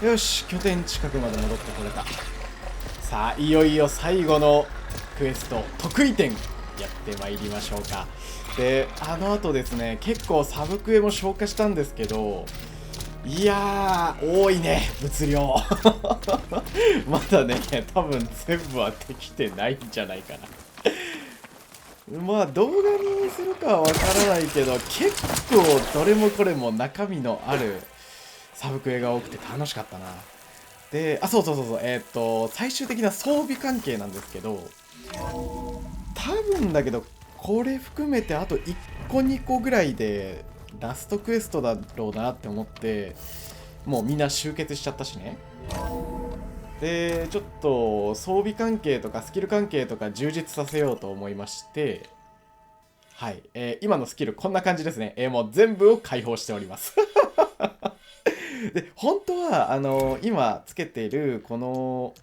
よし、拠点近くまで戻ってこれた。さあ、いよいよ最後のクエスト、得意点やってまいりましょうか。で、あの後ですね、結構サブクエも消化したんですけど、いやー、多いね、物量。まだね、多分全部はできてないんじゃないかな。まあ、動画にするかはわからないけど、結構どれもこれも中身のあるサブクエが多くて楽しかったな。で、あ、そうそうそうそう、最終的な装備関係なんですけど、多分だけど、これ含めてあと1個2個ぐらいでラストクエストだろうなって思って、もうみんな集結しちゃったしね。で、ちょっと装備関係とかスキル関係とか充実させようと思いまして、はい、今のスキルこんな感じですね。もう全部を開放しております。で、本当は、今つけているこの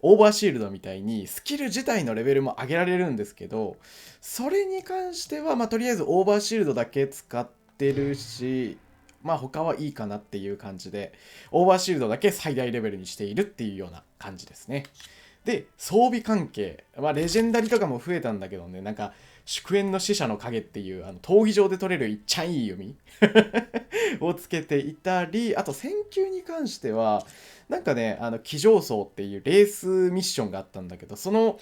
オーバーシールドみたいにスキル自体のレベルも上げられるんですけど、それに関しては、まあ、とりあえずオーバーシールドだけ使ってるし、まあ他はいいかなっていう感じで、オーバーシールドだけ最大レベルにしているっていうような感じですね。で、装備関係。まあ、レジェンダリとかも増えたんだけどね、なんか、祝宴の使者の影っていう、闘技場で取れるいっちゃんいい弓をつけていたり、あと、戦球に関しては、なんかね、騎乗層っていうレースミッションがあったんだけど、その、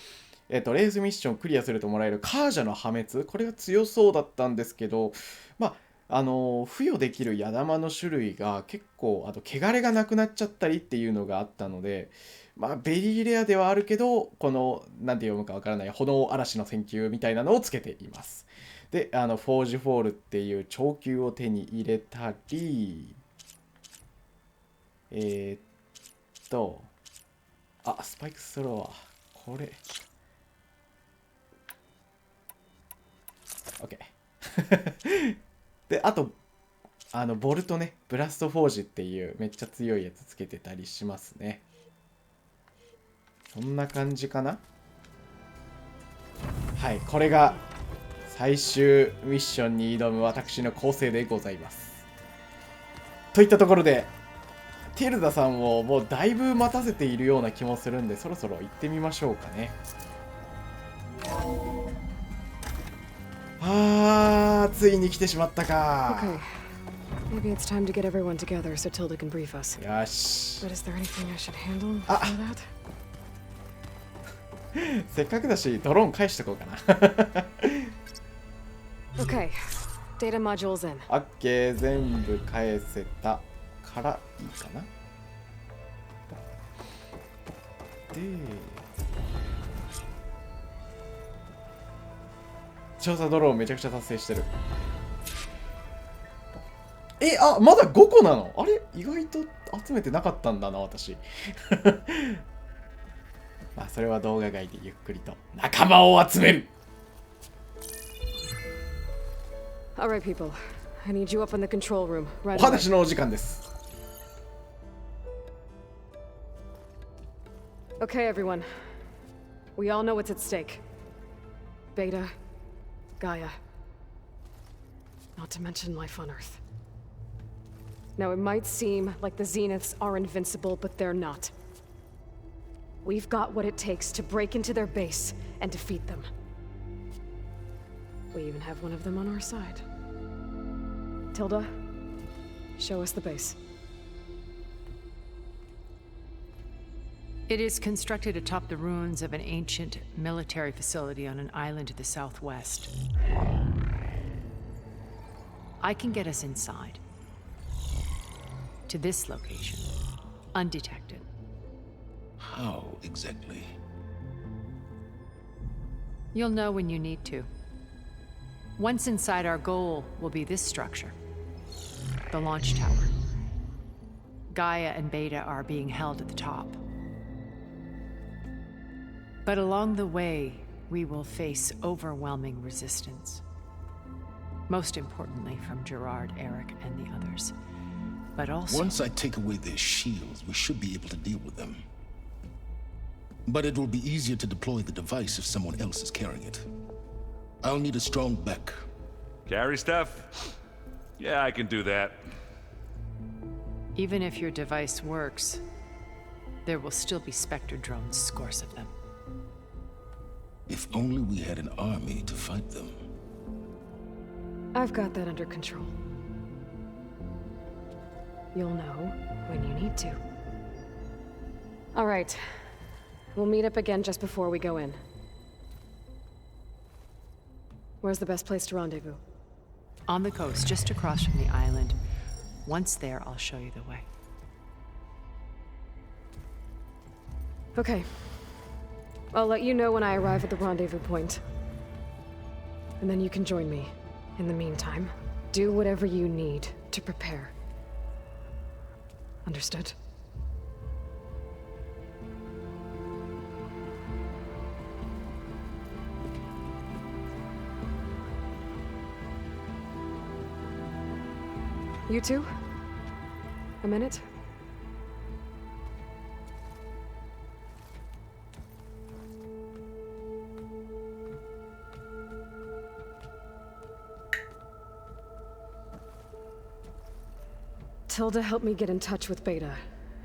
レースミッションクリアするともらえるカージャの破滅、これが強そうだったんですけど、まあ、付与できる矢玉の種類が結構、汚れがなくなっちゃったりっていうのがあったので、まあ、ベリーレアではあるけど、この、なんて読むかわからない炎嵐の戦球みたいなのをつけています。で、フォージフォールっていう長球を手に入れたり、えスパイクスローワー。これ。OK。で、あと、ボルトね、ブラストフォージっていうめっちゃ強いやつつけてたりしますね。そんな感じかな。はい、これが最終ミッションに挑む私の構成でございます。といったところで、ティルダさんをもうだいぶ待たせているような気もするんで、そろそろ行ってみましょうかね。ついに来てしまったか。Okay. Maybe it's time to get everyone together so Tilda can brief us. よし。 But is there anything I should handle before that? せっかくだしドローン返しとこうかな。Okay. Data modules in. オッケー、全部返せたからいいかな。で、調査ドローンめちゃくちゃ達成してる。まだ5個なの？あれ意外と集めてなかったんだな、私。まあ、それは動画外でゆっくりと仲間を集める。Alright, people. I need you up in the control room. お Right 話 away. のお時間です。Okay, everyone. We all know what's at stake. Beta, Gaia. Not to mention life on Earth. Now, it might seem like the Zeniths are invincible, but they're not. We've got what it takes to break into their base and defeat them. We even have one of them on our side. Tilda, show us the base. It is constructed atop the ruins of an ancient military facility on an island to the southwest. I can get us inside. To this location, undetected. How exactly? You'll know when you need to. Once inside, our goal will be this structure. The launch tower. Gaia and Beta are being held at the top. But along the way, we will face overwhelming resistance. Most importantly from Gerard, Eric, and the others. But also... Once I take away their shields, we should be able to deal with them. But it will be easier to deploy the device if someone else is carrying it. I'll need a strong back. Carry stuff? Yeah, I can do that. Even if your device works, there will still be Spectre drones, scores of them. If only we had an army to fight them. I've got that under control. You'll know when you need to. All right. We'll meet up again just before we go in. Where's the best place to rendezvous? On the coast, just across from the island. Once there, I'll show you the way. Okay. I'll let you know when I arrive at the rendezvous point. And then you can join me. In the meantime, do whatever you need to prepare. Understood? You two? A minute? Tilda helped me get in touch with Beta,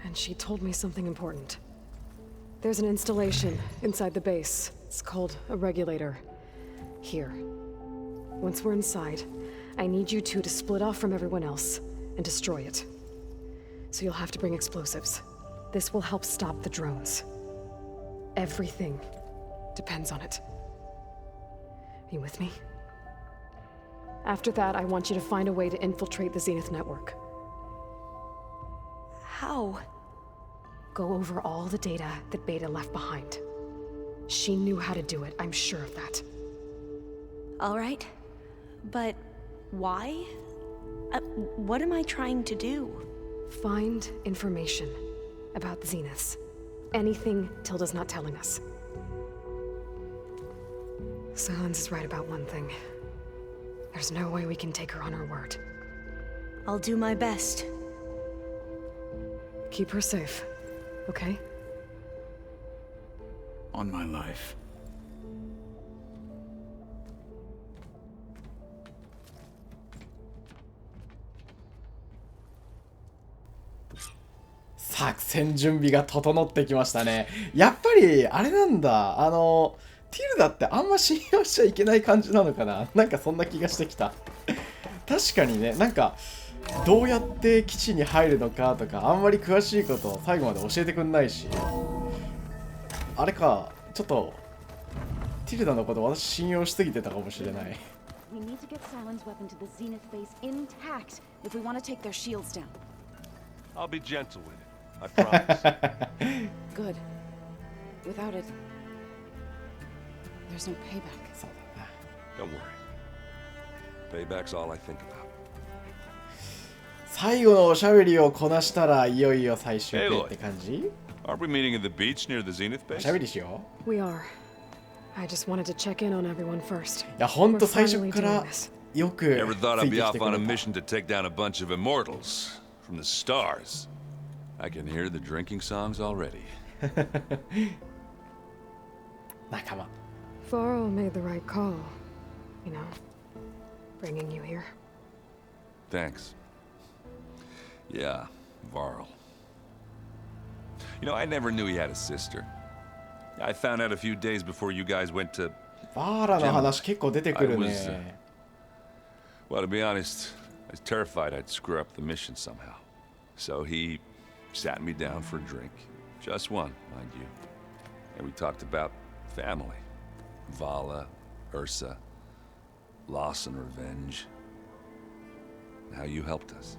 and she told me something important. There's an installation inside the base. It's called a regulator. Here. Once we're inside, I need you two to split off from everyone else and destroy it. So you'll have to bring explosives. This will help stop the drones. Everything depends on it. Are you with me? After that, I want you to find a way to infiltrate the Zenith network. How? Go over all the data that Beta left behind. She knew how to do it, I'm sure of that. All right. But why? What am I trying to do? Find information about the Zeniths. Anything Tilda's not telling us. Silence is right about one thing. There's no way we can take her on her word. I'll do my best. Keep her safe, okay? On my life.作戦準備が整ってきましたね。やっぱり、あれなんだ。ティルダってあんま信用しちゃいけない感じなのかな。なんかそんな気がしてきた。確かにね、なんか、どうやって基地に入るのかとか、あんまり詳しいことを最後まで教えてくんないし。あれか、ちょっと、ティルダのこと私信用しすぎてたかもしれない。We need to get Silen's weapon to the Zenith base intact if we want to take their shields down. I'll be gentle with it. I promise. Good. Without it, there's no payback. そうだな。 Don't worry. Payback's all I think about. 最後のおしゃべりをこなしたらいよいよ最終形って感じ？ Aren't we meeting at the beach near the Zenith お base? しゃべりしよう。We are. I just wanted to check in on everyone first. いや、ほんと最初からよく Never つ thought い I'd て be きて off く on a れた。 mission to take down a bunch of immortals from the stars. I can hear the drinking songs already. 仲間。Varl made the right call. You know, bringing you here. Thanks. Yeah, Varl. You know, I never knew he had a sister. I found out a few days before you guys went to... バーラの話結構出てくる I was, ね。 Well, to be honest, I was terrified I'd screw up the mission somehow. So he sat me down for a drink. Just one, mind you. And we talked about family. Vala, Ursa, loss and revenge. And how you helped us.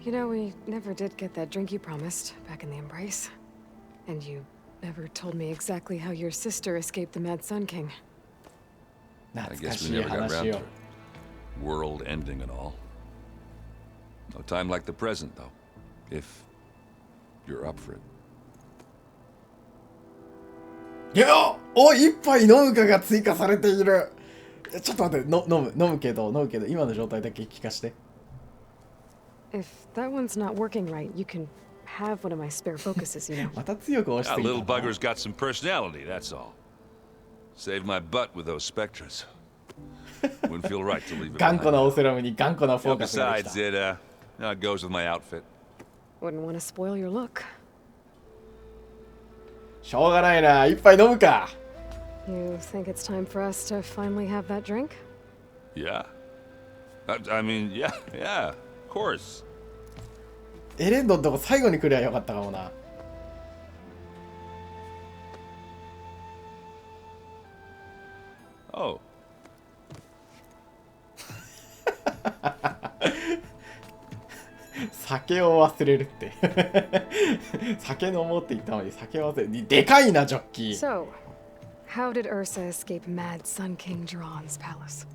You know, we never did get that drink you promised back in the Embrace. And you never told me exactly how your sister escaped the Mad Sun King. I 懐か guess し we い never got 話 around を to。it. World ending and all. No time like the present, though. If you're up for it. いやお一杯飲むかが追加されている。ちょっと待って、飲むけど、今の状態だけ聞かして。If that one's not working right, you can have one of my spare focuses, you know. また強く押し That すぎ little たな。 bugger's got some personality, that's all. Saved my butt with those specters. Wouldn't feel right to leave it 頑固なオ behind. セラムに頑固なフォー Yeah, カスができ besides, た。 it goes with my outfit. Wouldn't want to spoil your look. しょうがないな、一杯飲むか。 You think it's time for us to finally have that drink? Yeah. I mean, yeah, of course. エレンドのとこ最後に来りゃよかったかもな。Oh. 酒を忘れるって酒飲もうって言ったのに酒を忘れる。でかいなジョッキー。 So, how did Ursa escape Mad Sun King Jiran's palace?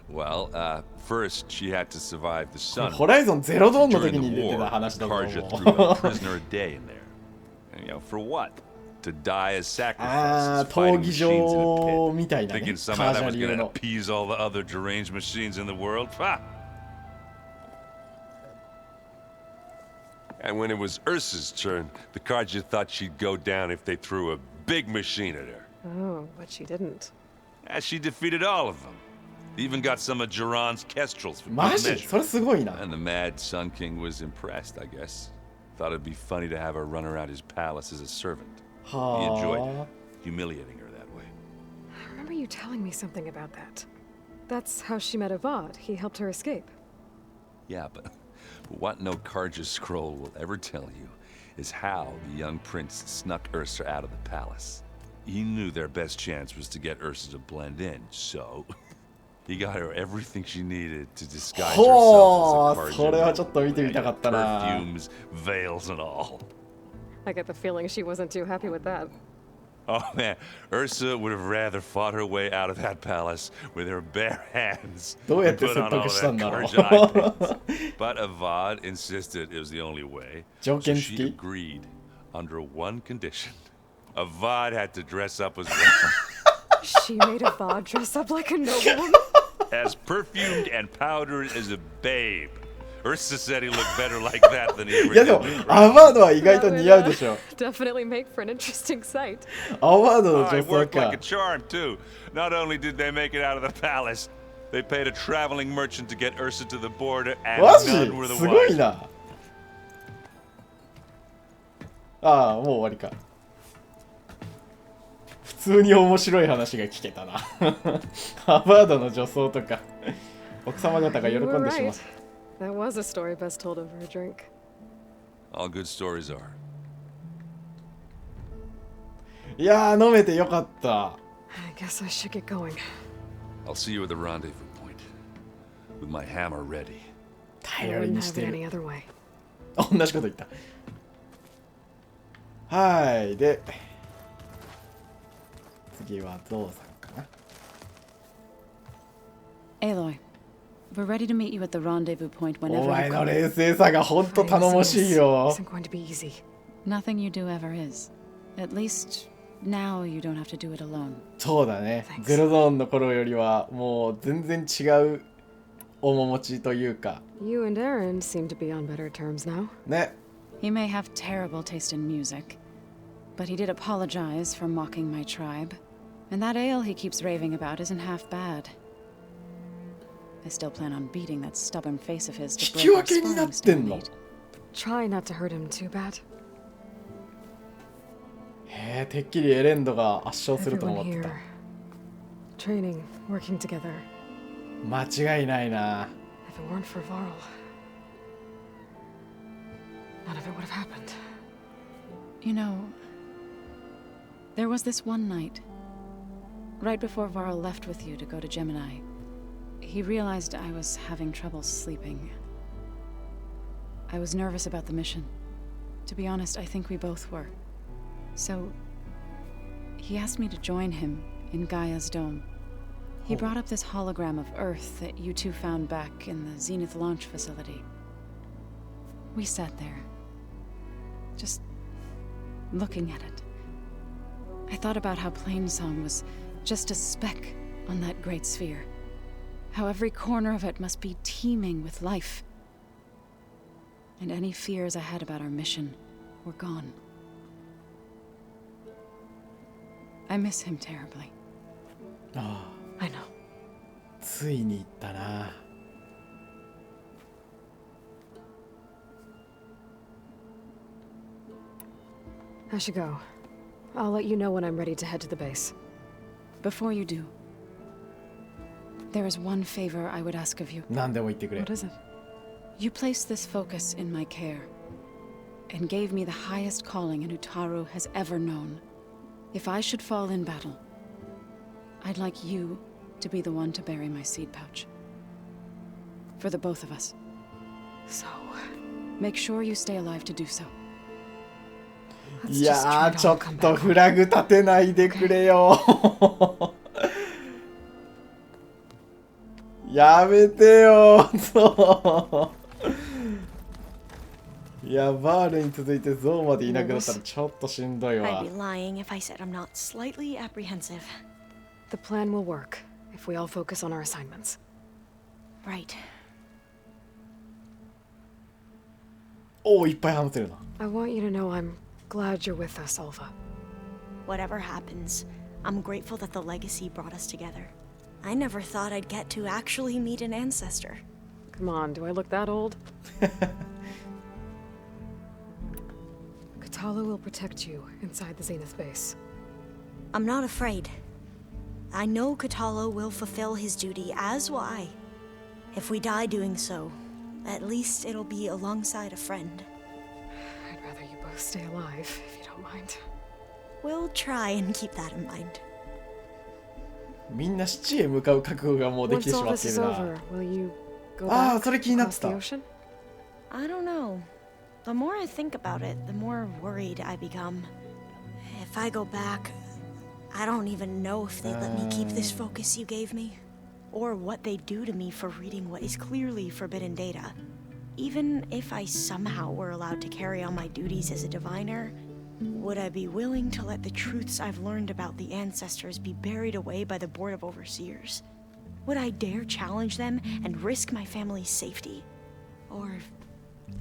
Well, first she had to survive the sun. ホライゾンゼロドーンの During 時に the 出てた war, 話だと思 Karja う。 threw a prisoner a day in there. And, for what? To die as あ sacrifices あ、闘 fighting 技 machines in a 場 pit. みたいなね。 Thinking カ somehow ージ that ャ was 流 going to の。 appease all the other deranged machines in the world? Ha! And when it was Ursa's turn, the Karja thought she'd go down if they threw a big machine at her. Oh, but she didn't. And she defeated all of them. Even got some of Jiran's kestrels for マ good ジ measure. それすごいな。 And the mad Sun King was impressed, I guess. Thought it'd be funny to have her run around his palace as a servant. He enjoyed は it, humiliating her that way. I remember you telling me something about that. That's how she met Avad. He helped her escape. Yeah, but what no Karja scroll will ever tell you is how the young prince snuck Ursa out of the palace. He knew their best chance was to get Ursa to blend in, so he got her everything she needed to disguise ほ herself う、 as そ a れは Karja. ちょっと見てみたかったな。 Perfumes, veils, and all. I get the feeling she wasn't too happy with that. Oh man, Ursa would have rather fought her way out of that palace with her bare hands どうやっ than て put 説 on 得 all したん that だろう。 Karja eye paint. But Avad insisted it was the only way, 条 so 件 she 付き agreed under one condition. Avad had to dress up as well, She made Avad dress up like a noblewoman? as perfumed and powdered as a babe. Ursa said he looked better like that than he ever いや did. でも in prison. アワードは意外 That と would 似合うでしょ。 definitely make for an interesting sight. アワードの Oh, 女 it 装 worked like か a。charm, too. Not only did they make it out of the palace, they paid a traveling merchant to get Ursa to the border, and マジ none were the すごい wiser. な。ああ、もう終わりか。普通に面白い話が聞けたな。ハーバードの女装とか、奥様方が喜 You ん were でしま right. That was a story best told over a drink. All good stories are. いやー、飲めてよかった。 I guess I should get going. I'll see you at the rendezvous point, with my hammer ready. I 頼り wouldn't に have し it てる。 any other way. 同じこと言った。はい、で、次はゾウさんかな。 Aloy, we're ready to meet you at the rendezvous point お whenever 前 you の call. 冷静さがほんと頼もしいよ。 Isn't going to be easy. Nothing you do ever is. At least now you don't have to do it alone. そうだね。 Thanks. ゼロゾーンの頃よりはもう全然違う面持ちというか、 You and Aaron seem to be on better terms now. ね。 He may have terrible taste in music, but he did apologize for mocking my tribe. And that ale he keeps raving about isn't half bad. I still plan on beating that stubborn face of his to 引き break our 分けにな sparring ってんの。 stalemate. Try not to hurt him too bad. へえ、てっきりエレンドが圧勝すると Everyone 思って here. た。 Training, working together. 間違いないな。 If it weren't for Varl, none of it would have happened. You know, there was this one night, right before Varl left with you to go to Gemini. He realized I was having trouble sleeping. I was nervous about the mission. To be honest, I think we both were. So, he asked me to join him in Gaia's dome. He brought up this hologram of Earth that you two found back in the Zenith launch facility. We sat there, just looking at it. I thought about how Plainsong was just a speck on that great sphere. How every corner of it must be teeming with life. And any fears I had about our mission were gone. I miss him terribly. ああ、 I know. ついに行ったな。I should go. I'll let you know when I'm ready to head to the base. Before you do, there is one favor I would ask of you. 何でも言ってくれ。 What is it? You placed this focus in my care, and gave me the highest calling an Utaru has ever known. If I should fall in battle, I'd like you to be the one to bury my seed pouch. For the both of us. So, Make sure you stay alive to do so. いやー、ちょっとフラグ立てないでくれよ。やめてよ。そう。いや、バールに続いてゾウまでいなくなったらちょっとしんどいわ。 I'd be lying if I said I'm not slightly apprehensive. the plan will work if we all focus on our assignments. Right. おお、いっぱい話せるな。 I want you to know I'm glad you're with us, Alva. Whatever happens, I'm grateful that the legacy brought us together. I never thought I'd get to actually meet an ancestor. Come on, do I look that old? Katala will protect you inside the Zenith base. I'm not afraid. I know Katala will fulfill his duty, as will I. If we die doing so, at least it'll be alongside a friend. I'd rather you both stay alive, if you don't mind. We'll try and keep that in mind. みんな七へ向かう覚悟がもうでき Once てし all まっ this てい is るな。 over, will you go ああ、 back それ気になっ across て the た。 ocean? I don't know. The more I think about it, the more worried I become. If I go back, I don't even know if they'd let me keep this focus you gave me, or what they'd do to me for reading what is clearly forbidden data. Even if I somehow were allowed to carry on my duties as a diviner, would I be willing to let the truths I've learned about the ancestors be buried away by the Board of Overseers? Would I dare challenge them and risk my family's safety? Or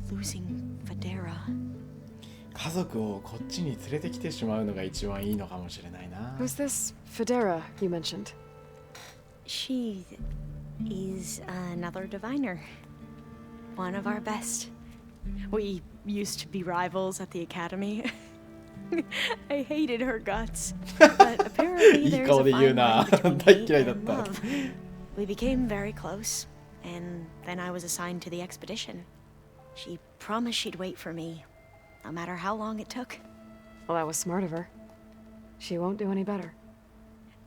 losing Federa? 家族をこっちに連れてきてしまうのが一番いいのかもしれないな。 Who's this Federa you mentioned? She is another diviner. One of our best. We used to be rivals at the academy. I hated her guts. But apparently いい there's 顔 a で言う fine な。 line between 大 hate 嫌いだっ and た。 love. We became very close, and then I was assigned to the expedition. She promised she'd wait for me, no matter how long it took. Well, that was smart of her. She won't do any better.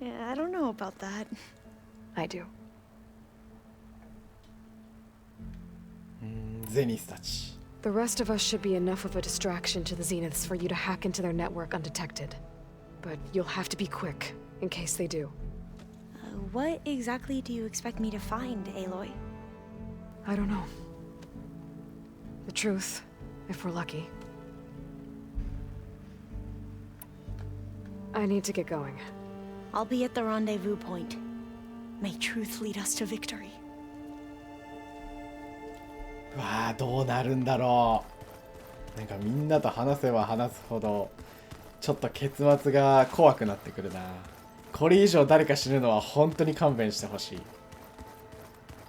Yeah, I don't know about that. I do. ゼニスたち。 The rest of us should be enough of a distraction to the Zeniths for you to hack into their network undetected. But you'll have to be quick, in case they do. What exactly do you expect me to find, Aloy? I don't know. The truth, if we're lucky. I need to get going. I'll be at the rendezvous point. May truth lead us to victory. うわあ、どうなるんだろう。なんかみんなと話せば話すほどちょっと結末が怖くなってくるな。これ以上誰か死ぬのは本当に勘弁してほしい。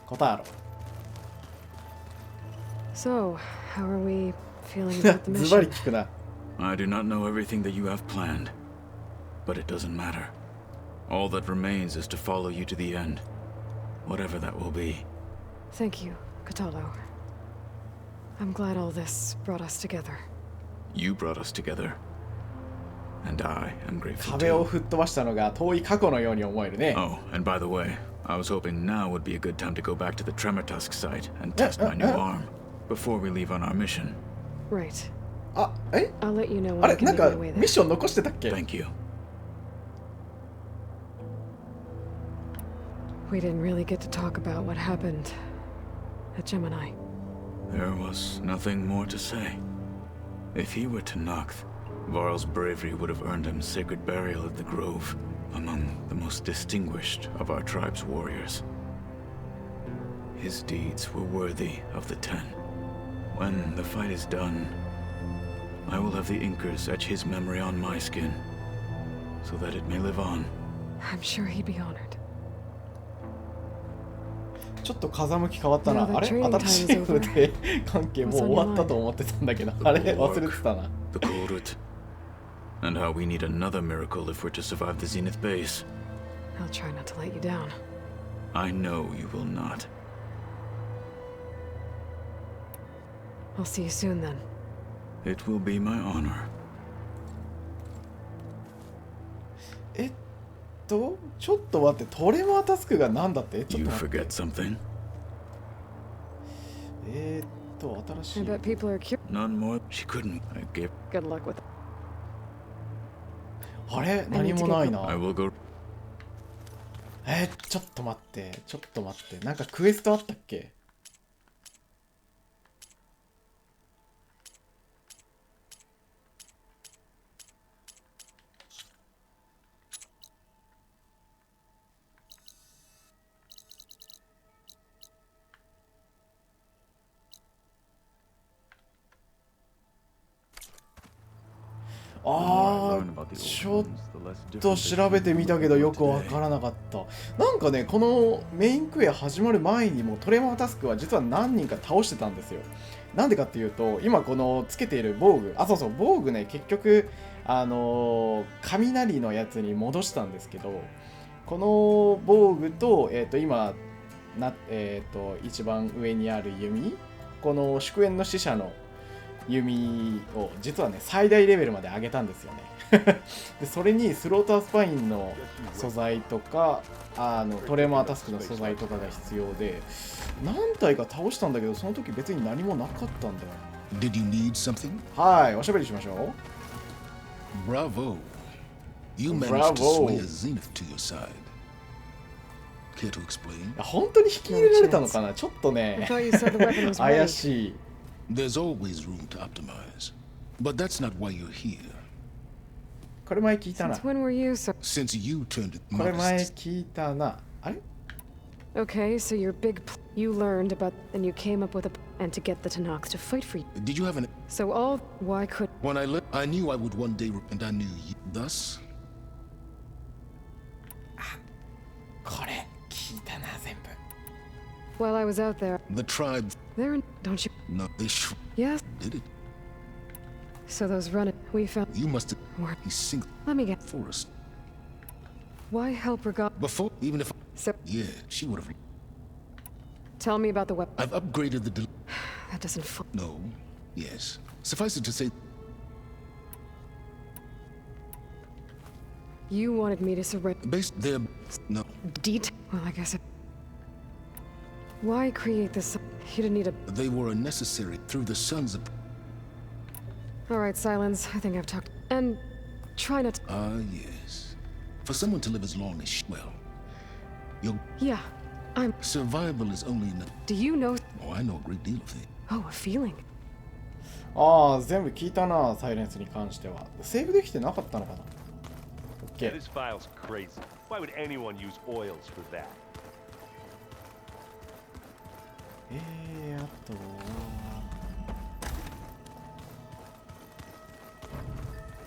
答えろ。 So, how are we feeling about the ズバリ mission? 聞くな。 I do not know everything that you have planned, but it doesn't matter. All that remains is to follow you to the end, whatever that will be. Thank you, Katalo. I'm glad all this brought us together. You brought us together, and I am grateful 壁を too. 吹っ飛ばしたのが遠い過去のように思えるね。 Oh, and by the way, I was hoping now would be a good time to go back to the Tremortusk site and test my new arm before we leave on our mission. Right. あ、え I'll let you know あ when I れ can なん make か my way ミッ there. ション残してたっけ？ Thank you. We didn't really get to talk about what happened at Gemini. There was nothing more to say. If he were to Nocth, Varl's bravery would have earned him sacred burial at the Grove, among the most distinguished of our tribe's warriors. His deeds were worthy of the Ten. When the fight is done, I will have the Inkers etch his memory on my skin, so that it may live on. I'm sure he'd be honored. ちょっと風向き変わったな。 Now that あれ training time 新し is い部隊関係もう終わったと思ってたんだけど、あれ忘れてたな。 The Korut. And how we need another miracle if we're to survive the Zenith base. I'll try not to let you down. I know you will not. I'll see you soon then. It will be my honor. ちょっと待って、トレマータスクがなんだって？ちょっ You と待って。 forget something? 新し I い。 bet people are curious. None more. She couldn't. I gave. Good luck with it. あれ？何もないな。 I will go. ちょっと待って、ちょっと待って。なんかクエストあったっけ？ちょっと調べてみたけどよくわからなかった。なんかね、このメインクエ始まる前にもトレマータスクは実は何人か倒してたんですよ。なんでかっていうと、今このつけている防具、そうそう、防具ね、結局雷のやつに戻したんですけど、この防具と、今一番上にある弓、この祝宴の使者の弓を実はね最大レベルまで上げたんですよねでそれにスロータースパインの素材とかトレマータスクの素材とかが必要で何体か倒したんだけどその時別に何もなかったんだよ。 Did you need something? はい、おしゃべりしましょう。 Bravo. You managed to sway a Zenith to your side. Care to explain? 本当に引き入れられたのかな。ちょっとね怪しい。 There's always room to optimize. But that's not why you're here. これ前聞いたな。 Since when were you so... Since you turned これ前 modest. 聞いたな。あれ Okay, so your big... You learned about... And you came up with a... And to get the Tanakhs to fight for you. Did you have an... So all... Why could... When I left, I knew I would one day, and I knew you. Thus, これ聞いたな全部。 While I was out there... the tribe... There... Don't you... No, they Yes? did it. So those running... We found... You must have... Were... He sink Let me get... forest. Why help Regal... Before, even if... So... Yeah, she would have... Tell me about the weapon. I've upgraded the... That doesn't... No. Yes. Suffice it to say... You wanted me to surrender... Based there... No. Well, I guess it... Why create this... You didn't need a... They were unnecessary through the sons of... Alright, silence. I think I've talked... And... Try not to... yes. For someone to live as long as well... Your... Yeah. I'm... Survival is only in the... Do you know... Oh, I know a great deal of it. Oh, a feeling. 全部聞いたな、サイレンスに関しては。セーブできてなかったのかな。 Yeah, this file's crazy. Why would anyone use oils for that? あとは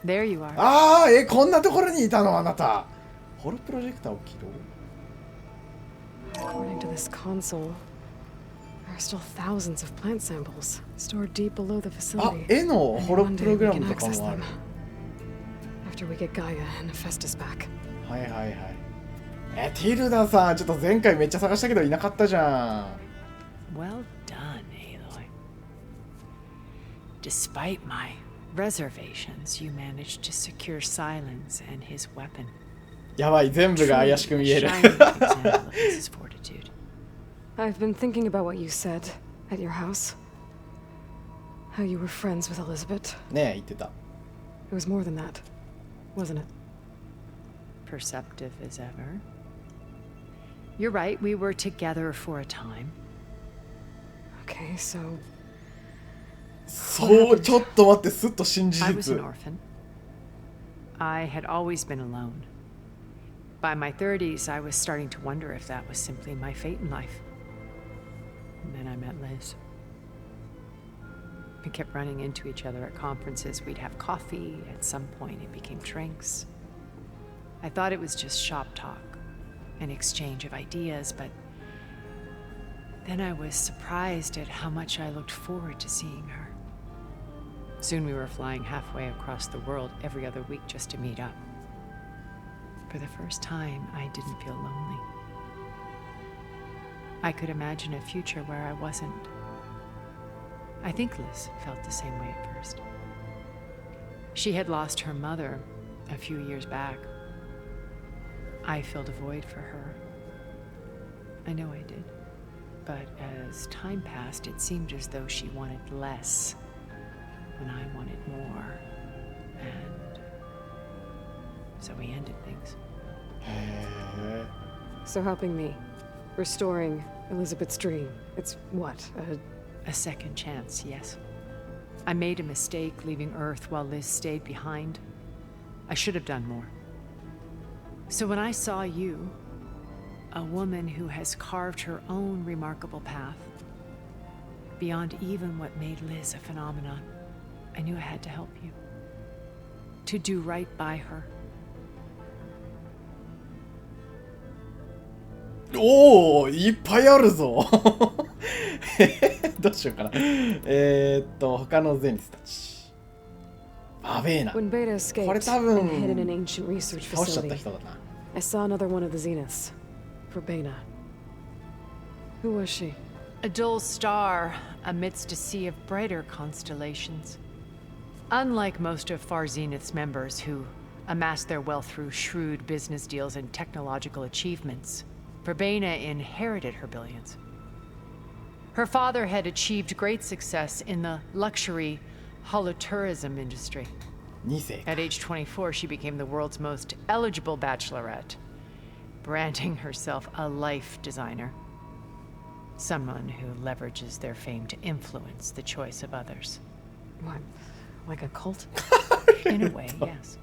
There you are. こんなところにいたのあなた。ホロプロジェクターを起動。 According to this console, there are still thousands of plant samples stored deep below the facility. 絵のホロ One プ day ログ we ラ can ムとか access もある。 them. After we get Gaia and Hephaestus back. はいはいはい。ティルダさん、ちょっと前回めっちゃ探したけどいなかったじゃん。 Well done, Aloy. Despite my reservations, you managed to secure Silence and his weapon. やばい、全部が怪しく見える。 Shining example of his fortitude. I've been thinking about what you said at your house. How you were friends with Elizabeth. ねえ、言ってた。 It was more than that, wasn't it? Perceptive as ever. You're right, we were together for a time. Okay, so... そう、ちょっと待って、すっと新事 I was 実 an。orphan. I had always been alone. By my 30s, I was starting to wonder if that was simply my fate in life. And then I met Liz. We kept running into each other at conferences. We'd have coffee. At some point, it became drinks. I thought it was just shop talk, an exchange of ideas, but then I was surprised at how much I looked forward to seeing her. Soon we were flying halfway across the world every other week just to meet up. For the first time, I didn't feel lonely. I could imagine a future where I wasn't. I think Liz felt the same way at first. She had lost her mother a few years back. I filled a void for her. I know I did. But as time passed, it seemed as though she wanted less when I wanted more. And so we ended things. So helping me, restoring Elizabeth's dream, it's what, A second chance, yes. I made a mistake leaving Earth while Liz stayed behind. I should have done more. So when I saw you, a woman who has carved her own remarkable path, beyond even what made Liz a phenomenon, I knew I had to help you. To do right by her. おお、いっぱいあるぞ。どうしようかな。他のゼニスたち。バベーナ。 when Beta escaped これ多分 and hid in an ancient research 倒しちゃった facility, 人だな。 I saw another one of the Zeniths. Verbena. Who was she? A dull star amidst a sea of brighter constellations. Unlike most of Far Zenith's members who amassed their wealth through shrewd business deals and technological achievements, Verbena inherited her billions. Her father had achieved great success in the luxury holotourism industry. 2世。 At age 24, she became the world's most eligible bachelorette, branding herself a life designer. Someone who leverages their fame to influence the choice of others. What, like a cult? In a way, yes.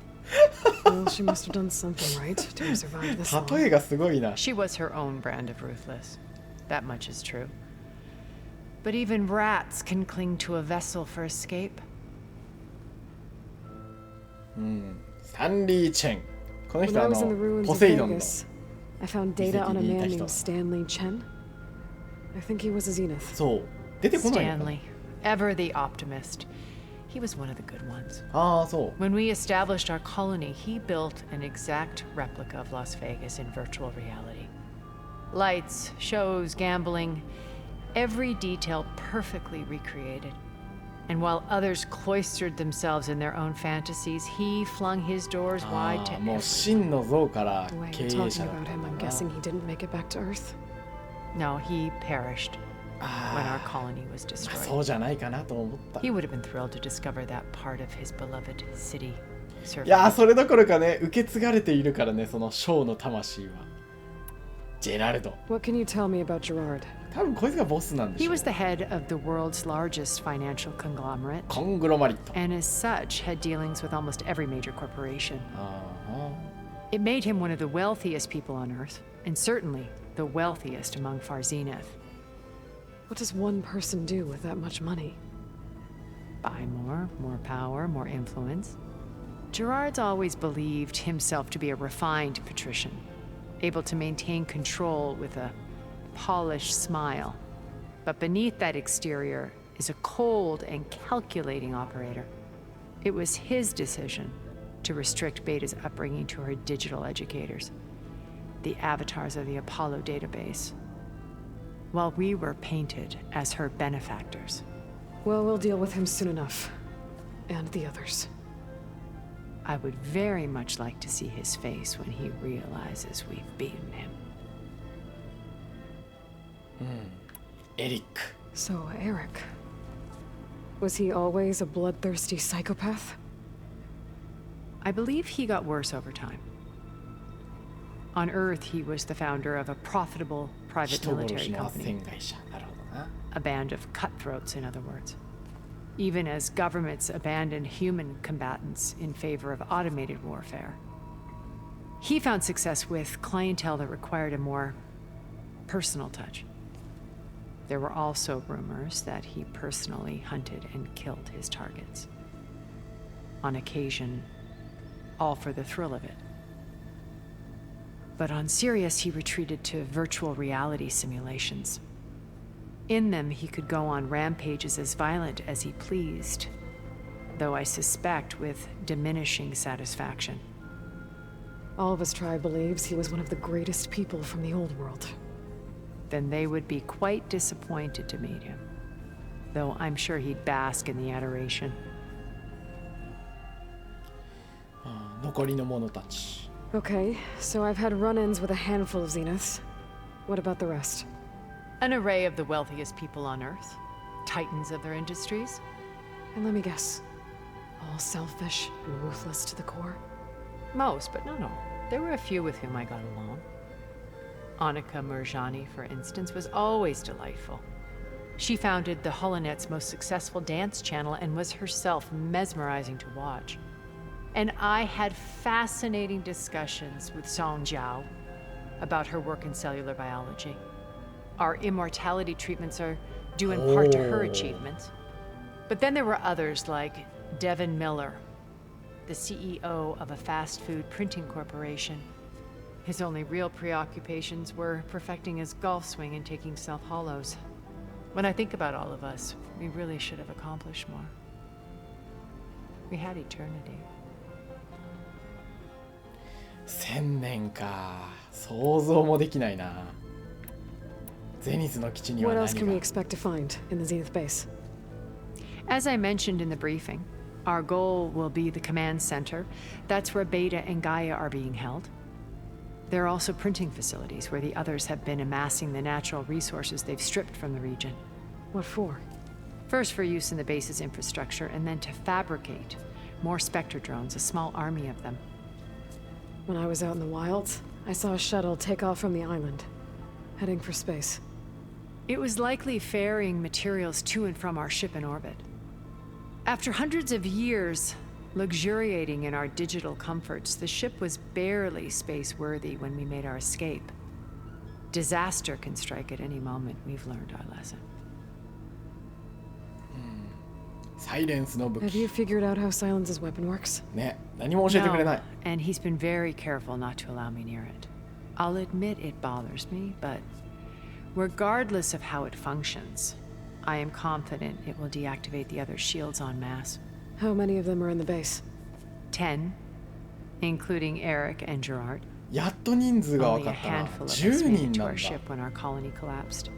Well, she must have done something right to have survived this long. 例えがすごいな。 She was her own brand of ruthless. That much is true. But even rats can cling to a vessel for escape. スタンリー・チェン。この When 人 I は was in the ruins ポ of セイドンの。 Vegas, I found data on a man 遺跡にいた人。 named Stanley Chen. I think he was a Zenith. そう。出てこないのかな。 Stanley, ever the optimist. He was one of the good ones. ああ、そう。 When we established our colony, he built an exact replica of Las Vegas in virtual reality. Lights, shows, gambling, every detail perfectly recreated. And while others cloistered themselves in their own fantasies, he flung his doors wide to もう everyone. 真の像から The way 経 you're 営 talking 者だっ about た him, ん I'm だ guessing な。 he didn't make it back to Earth. No, he perished when our colony was そ destroyed. うじゃないかなと思った。 He would have been thrilled to discover that part of his beloved city い survived. やー、それどころかね、受け継がれているからね、そのショーの魂は。ジェラルド。 What can you tell me about Gerard? 多分こいつがボスなんで He しょう。 was the head of the world's largest financial conglomerate, コングロマリット。 and as such had dealings with almost every major corporation. ああ。 It made him one of the wealthiest people on Earth, and certainly the wealthiest among Far Zenith. What does one person do with that much money? Buy more power, more influence. Gerard's always believed himself to be a refined patrician, able to maintain control with a polished smile. But beneath that exterior is a cold and calculating operator. It was his decision to restrict Beta's upbringing to her digital educators, the avatars of the Apollo database, while we were painted as her benefactors. Well, we'll deal with him soon enough. And the others. I would very much like to see his face when he realizes we've beaten him. エリック。 So, Eric. Was he always a bloodthirsty psychopath? I believe he got worse over time. On Earth, he was the founder of a profitable private 人殺 military しの斡 company. 旋会社。なるほどな。 A band of cutthroats, in other words. Even as governments abandoned human combatants in favor of automated warfare. He found success with clientele that required a more personal touch. There were also rumors that he personally hunted and killed his targets. On occasion, all for the thrill of it. But on Sirius, he retreated to virtual reality simulations. In them, he could go on rampages as violent as he pleased. though I suspect with diminishing satisfaction. All of his tribe believes he was one of the greatest people from the old world. Then they would be quite disappointed to meet him, though I'm sure he'd bask in the adoration. 残りの者たち。 Okay, so I've had run-ins with a handful of Zeniths. What about the rest? An array of the wealthiest people on Earth, titans of their industries. And let me guess, all selfish and ruthless to the core? Most, but not all. There were a few with whom I got along. Annika Murjani, for instance, was always delightful. She founded the Holonet's most successful dance channel and was herself mesmerizing to watch. And I had fascinating discussions with Song Jiao about her work in cellular biology. Our immortality treatments are due in part to her achievements. But then there were others like Devin Miller, the CEO of a fast food printing corporation. His only real preoccupations were perfecting his golf swing and taking self-hollows. When I think about all of us, we really should have accomplished more. We had eternity. 1000年か。想像もできないな。ゼニスの基地には What 何 else can we が。 expect to find in the Zenith base? As I mentioned in the briefing, our goal will be the command center. That's where Beta and Gaia are being held. There are also printing facilities where the others have been amassing the natural resources they've stripped from the region. What for? First for use in the base's infrastructure, and then to fabricate more Spectre drones, a small army of them. When I was out in the wilds, I saw a shuttle take off from the island, heading for space. It was likely ferrying materials to and from our ship in orbit. After hundreds of years luxuriating in our digital comforts, the ship was barely space-worthy when we made our escape. Disaster can strike at any moment. We've learned our lesson. サイレンスの武 Have 器。 you figured out how Silence's weapon works? ね、何も教えてくれない No, and he's been very careful not to allow me near it. I'll admit it bothers me, but regardless of how it functions, I am confident it will deactivate the other shields en masse. How many of them are in the base? 10, including Eric and Gerard. やっと人数が Only 分 a かったな。 handful of us 10 made 人 it to なん our だ。 ship when our colony collapsed.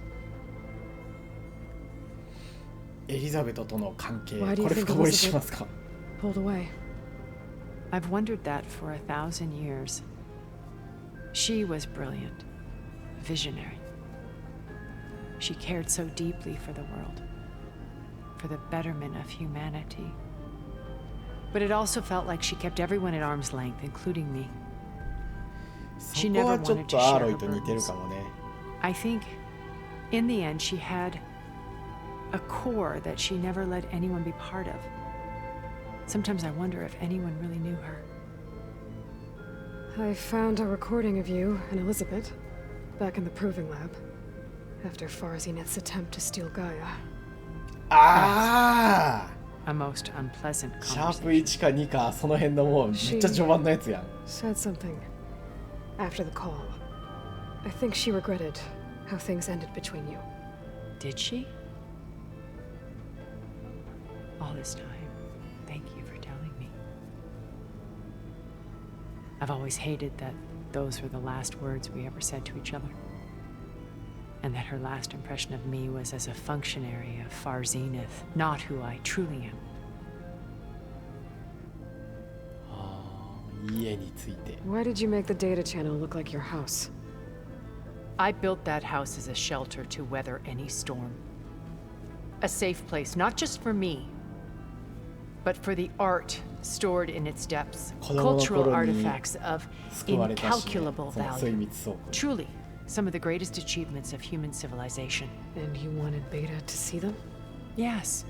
エリザベトとの関係、 Why do こ you れ think 深掘りしますか Pulled away. I've wondered that for 1,000 years. She was brilliant, visionary. She cared so deeply for the world, for the betterment of humanity. But it also felt like she kept everyone at arm's length, including me. そこはちょっとアーロイと似てるかもね。 I think, in the end, she had a core that she never let anyone be part of. Sometimes I wonder if anyone really knew her. I found a recording of you and Elizabeth back in the proving lab after Farzineth's attempt to steal Gaia. ああ A most unpleasant シャープ conversation. 1か2か、その辺のもうめっちゃ序盤のやつやん。 Said something after the call. I think she regretted how things ended between you. Did she? All this time, thank you for telling me. I've always hated that those were the last words we ever said to each other. And that her last impression of me was as a functionary of Far Zenith, not who I truly am. 家について。 Why did you make the data channel look like your house? I built that house as a shelter to weather any storm. A safe place, not just for me, but for the art stored in its depths. 子供の Cultural 頃に artifacts of 救われたし、 incalculable その精 value. 密倉庫。 Truly, some of the greatest achievements of human civilization. And you wanted Beta to see them? Yes.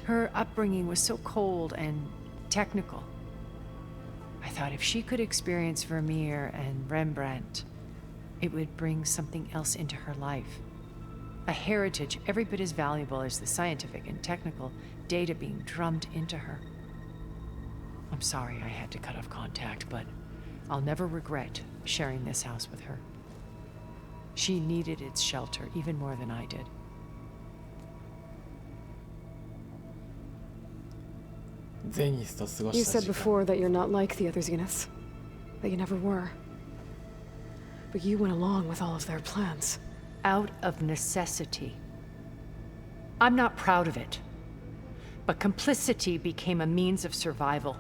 Her upbringing was so cold and technical. I thought if she could experience Vermeer and Rembrandt, it would bring something else into her life. A heritage every bit as valuable as the scientific and technical data being drummed into her. I'm sorry I had to cut off contact, but I'll never regret sharing this house with her. She needed its shelter even more than I did. ゼニスと過ご You した said 時間。 before that you're not like the other Zeniths. That you never were. But you went along with all of their plans. Out of necessity. I'm not proud of it. But complicity became a means of survival,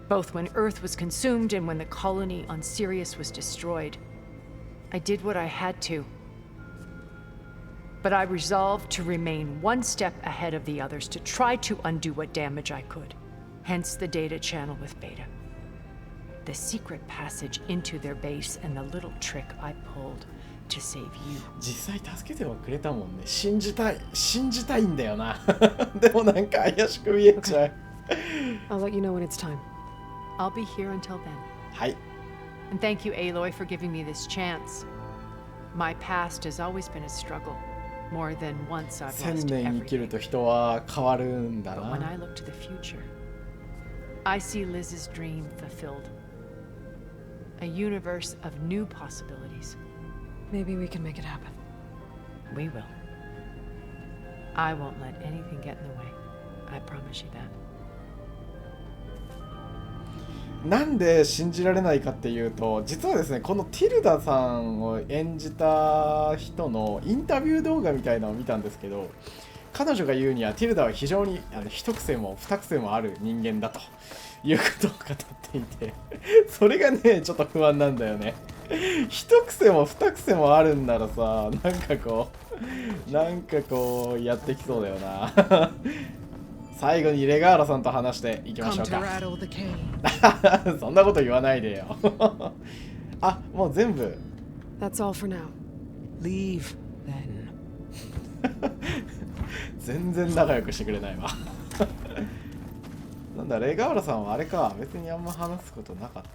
both when Earth was consumed and when the colony on Sirius was destroyed. I did what I had to. But I resolved to remain one step ahead of the others to try to undo what damage I could. Hence the data channel with Beta. The secret passage into their base and the little trick I pulled to save you. 実際助けてはくれたもんね。信じたいんだよな。でもなんか怪しく見えちゃう。I'll let you know when it's time. I'll be here until then. はい。 And thank you, Aloy, for giving me this chance. My past has always been a struggle. More than once I've 1000 lost 年生きる everything. と人は変わるんだ But when な。 I look to the future, I see Liz's dream fulfilled. A universe of new possibilities. Maybe we can make it happen. We will. I won't let anything get in the way. I promise you that. なんで信じられないかっていうと、実はですね、このティルダさんを演じた人のインタビュー動画みたいなのを見たんですけど、彼女が言うにはティルダは非常に一癖も二癖もある人間だということを語っていて、それがねちょっと不安なんだよね。一癖も二癖もあるんならさ、なんかこうやってきそうだよな。最後にレガーラさんと話していきましょうか。そんなこと言わないでよ。あ、もう全部。That's all for now. Leave, then. 全然仲良くしてくれないわ。なんだ、レガーラさんはあれか、別にあんま話すことなかったな。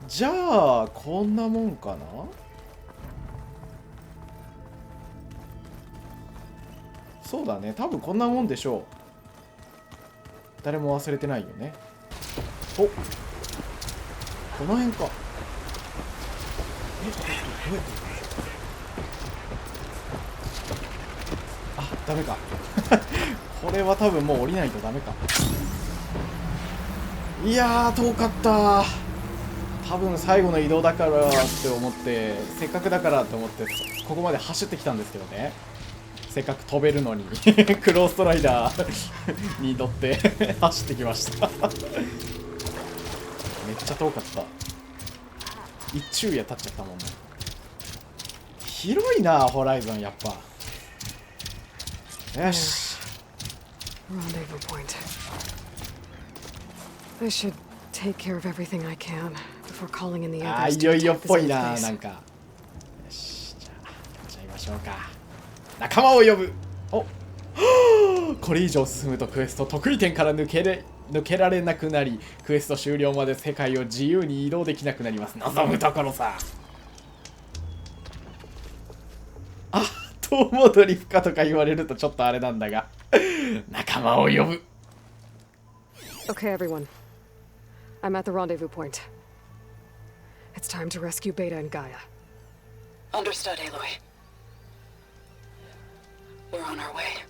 じゃあこんなもんかな。そうだね、多分こんなもんでしょう。誰も忘れてないよね。お、この辺か。どうやってあ、ダメか。これは多分もう降りないとダメか。いやー遠かった。多分最後の移動だからって思って、せっかくだからって思ってここまで走ってきたんですけどね。せっかく飛べるのにクローストライダーに乗って走ってきました。めっちゃ遠かった。一昼夜経っちゃったもんね。広いなホライゾンやっぱ。よし。Rendezvous point. I should take care of everything I can before calling in the あ、 others いよ to いよっ attack the ぽい Zenith な、 base. なんか。よし、じゃあやっちゃいましょうか。仲間を呼ぶ。お、これ以上進むとクエスト得意点から抜けられなくなり、クエスト終了まで世界を自由に移動できなくなります。望むところさ。あ、遠戻り不可とか言われるとちょっとあれなんだが、仲間を呼ぶ。Okay, everyone. I'm at the rendezvous point. It's time to rescue Beta and Gaia. Understood, Aloy. We're on our way.